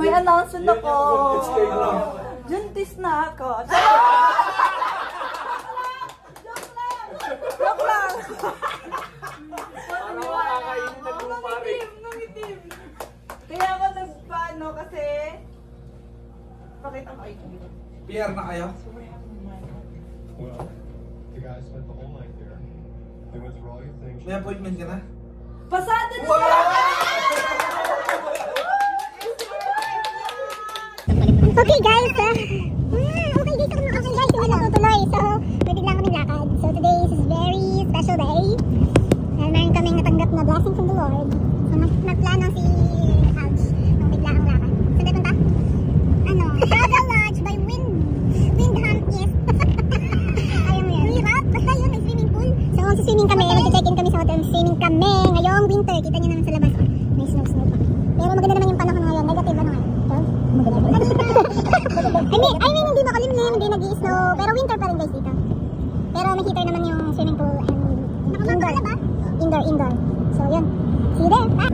May announcement ako. Juntis na ako. Joke lang. Nangitim. Kaya ako nagpaano kasi pakita mo kayo. PR na kayo? Well, the guy spent the whole night there. They went through all your things. May appointment ka na? Pasado na Wow! Okay guys, okay dito kami guys, hindi natutuloy. So, pwede lang kami lakad. So today is a very special day. And meron kaming natanggap na blessing from the Lord. So nagplano si Alj ng bigla ang lakad. So tayo punta? Ano? Travel Lodge by Windham East. Ayaw mo yun. Hirap. Basta yun, may swimming pool. So swimming kami, nag-check-in kami sa hotel. Swimming kami ngayong winter. Kita nyo naman sa labas. May snow pa. Pero maganda naman yung panahon ngayon. Negative ano ngayon? I mean, hindi makalimlim, hindi nag-i-snow, pero winter pa rin guys dito. Pero may heater naman yung swimming pool and indoor. Indoor. So yun. See you there. Bye!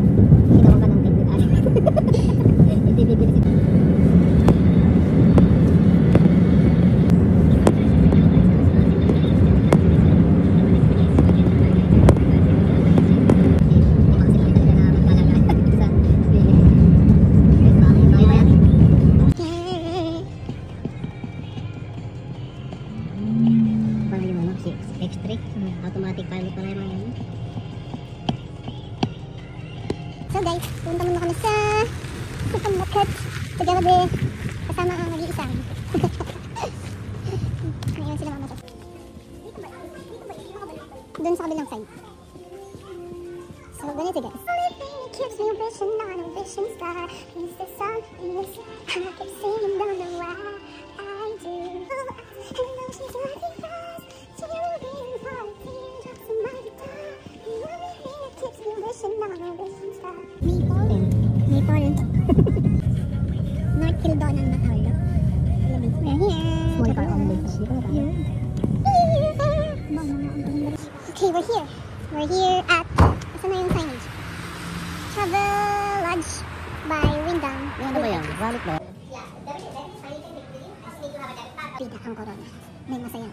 Ito ka ng automatic pilot pala yung mga. So guys, punta muna kami sa supermarket together kasama ang nag-iisang. Ngayon sila mama. Doon sa kabilang side. So ganito guys. Keeps me wishing on a wishing star. Is there something I keep singing, don't know why I do. And now she's laughing fast. Maple. North Kildonan na tayo. We're here. Small car only. Okay, we're here. We're here at, saan na yung signage? Travel Lodge by Windham. Ano ba yan? Valid ba? Pida ang corona. May masaya.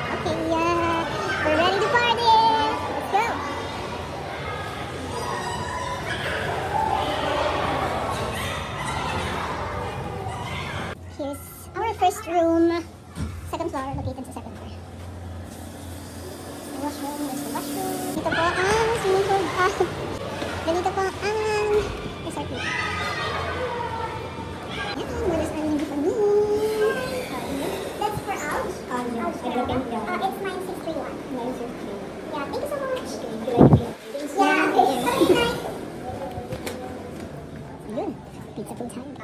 Okay, we're ready to party! Let's go! Here's our first room. Second floor, located sa second floor. The washroom, there's the washroom. Dito po ang swimming pool. Dito po ang resort dito. Yan, walas na rin for me. That's for Alj? It's 9631. 9631. Yeah, thank you so much. Yeah, it's very nice. Ayun, pizza food time.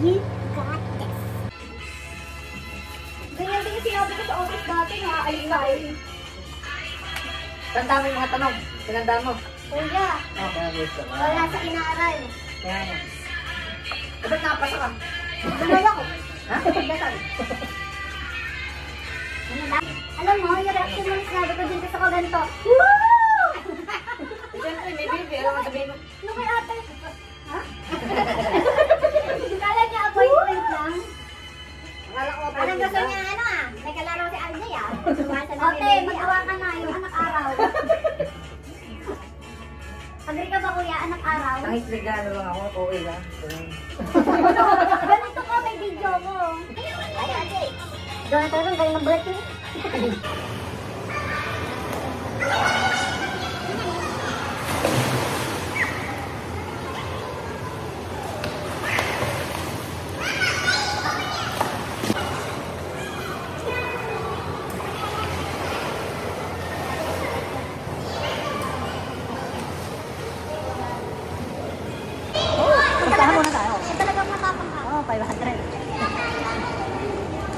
You got this. Ganyan din yung sinabi ko sa office dati nga, ayun. Tanda mo yung mga tanong. Tinandaan mo. Kuya, Okay. wala sa inaaral. Kaya yan. Ba't nakapasa ka? Dalawa ko. Ha? Pagdasal. Ano lang? Alam mo, yung reaction mo sinabi ko dito sa kaganto. Woo! Siyempre, may baby. Alam mo sabihin mo. Ano kay ate? Ha? Kala niya appointment lang. Akala ko pa. Parang gusto niya ano ah. May kalaro si Alday ah. Ote, magawa ka na yung anak araw. Agree ka ba kuya, anak araw? Kahit regalo lang ako, okay lang. Ganito ka, may video mo. Ay, ate. Doon tayo ng galing ng birthday.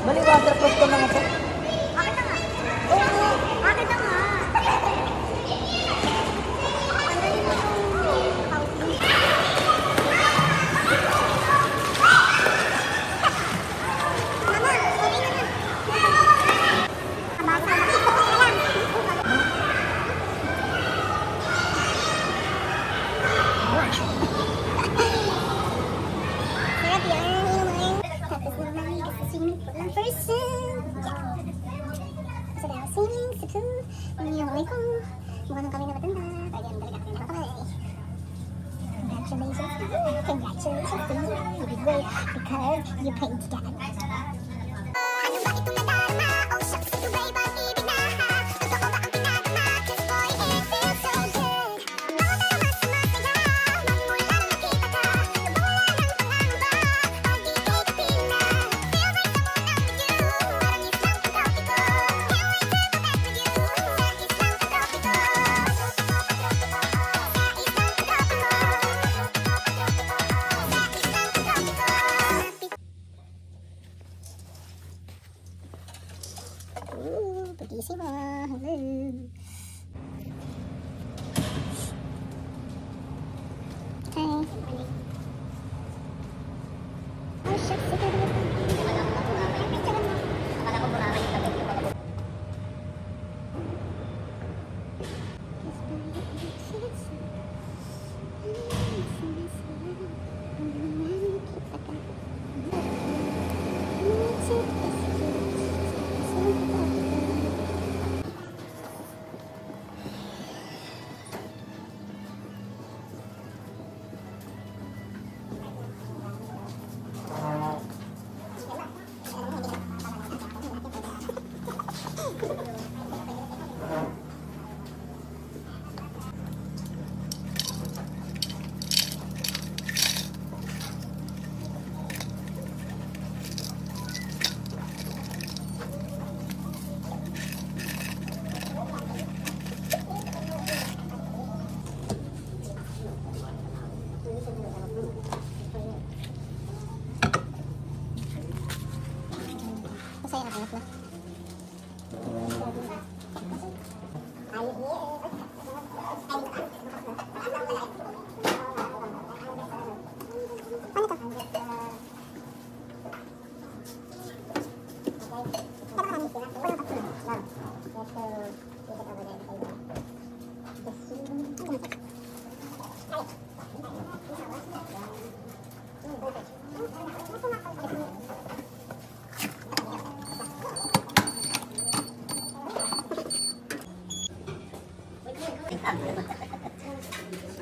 Bali, waterproof ko mga to. Bakit na nga? Oo, bakit na nga? Tanggalin mo yung housing. Mama, okay na na. Abasa, makikita ko lang. Sarap yan, inumin. Tapos naman, kasi swimming pool ng person. So dahil swimming sa pool, inuwi ko. Mukha nung kami na matanda. Pwede yung talaga kami nakakamay. Congratulations to you. Congratulations to you. You did great because you prayed to God. Ano ba itong nadarama? Oh shucks, ito ba'y pag-ibig na ha? Totoo ba ang pinagama? Cause boy, it feels so good. Bawat na mas sumasayaw. Magmula nang nakita ka. Nawala ng pangamba. Pag di kay kapila. Feel right sa unang with you. Parang isang katropiko. Can't wait to go back with you. Sa isang katropiko. Ooh, bellissimo. Hello. Hi. Oh, shucks. Ito na ito. Picture mo. Akala ko mura yung tabi. Masaya na kayo na. Ano to?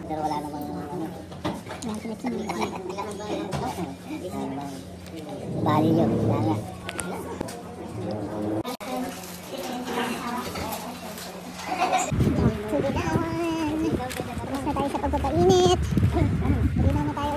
Pero wala namang ano. Bali yun, wala nga. Tubigawan. Tapos na tayo sa pagpapainit. Hindi na tayo